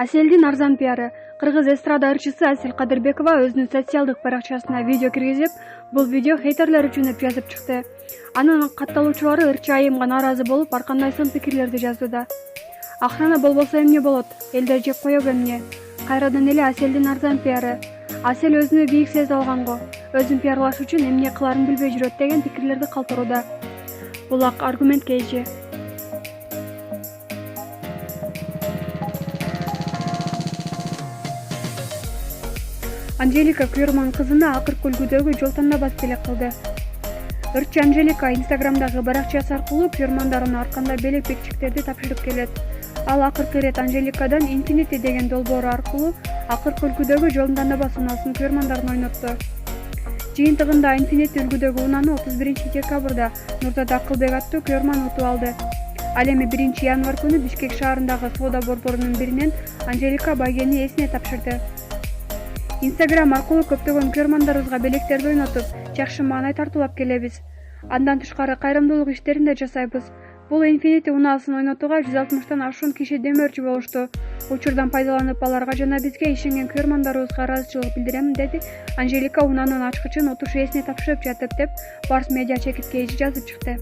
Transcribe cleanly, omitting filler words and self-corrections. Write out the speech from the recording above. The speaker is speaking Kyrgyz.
Аселдин арзан пиары. Кыргыз эстрада ырчысы Асел Кадырбекова өзүнүн социалдык баракчасына видео киргизип, бул видео хейтерлер үчүн деп жазып чыкты. Анын катталуучулары ырчы айымга нааразы болуп, ар кандай сын пикирлерди жазууда. Охрана болбосо эмне болот? Элдер жеп коёбу эмне? Кайрадан эле Аселдин арзан пиары. Асел өзүнү бийик сезип алганго, өзүн пиарлаш үчүн эмне кыларын билбей жүрөт деген пикирлерди калтырууда. Бул аргументке эже. Анжелика Күйөрман кызына акыркы үлгүдөгү жол тандабас белек кылды. Ырчы Анжелика инстаграмдагы баракчасы аркылуу күйөрмандарына ар кандай белек бекчиктерди тапшырып келет. Ал акыркы ирет Анжеликадан Infinity деген долбоору аркылуу акыркы үлгүдөгү жол тандабас унаасын күйөрмандарына ойнотту. Жыйынтыгында Infinity үлгүдөгү унааны 31-декабрда Нурзада Акылбек аттуу күйөрман утуп алды. Ал эми 1-январь күнү Бишкек шаарындагы соода борборунун биринен Анжелика байгени ээсине тапшырды. Инстаграм аркылуу көптөгөн күйөрмандарыбызга белектерди ойнотуп, жакшы маанай тартуулап келебиз. Андан тышкары кайрымдуулук иштерин да жасайбыз. Бул Infinity унаасын ойнотууга 160тан ашуун киши демөөрчү болушту. Учурдан пайдаланып, аларга жана бизге ишенген күйөрмандарыбызга ыраазычылык билдирем, деди Анжелика унаанын ачкычын отуш ээсине тапшырып жатып деп Барс медиа чекиткейи жазып чыкты.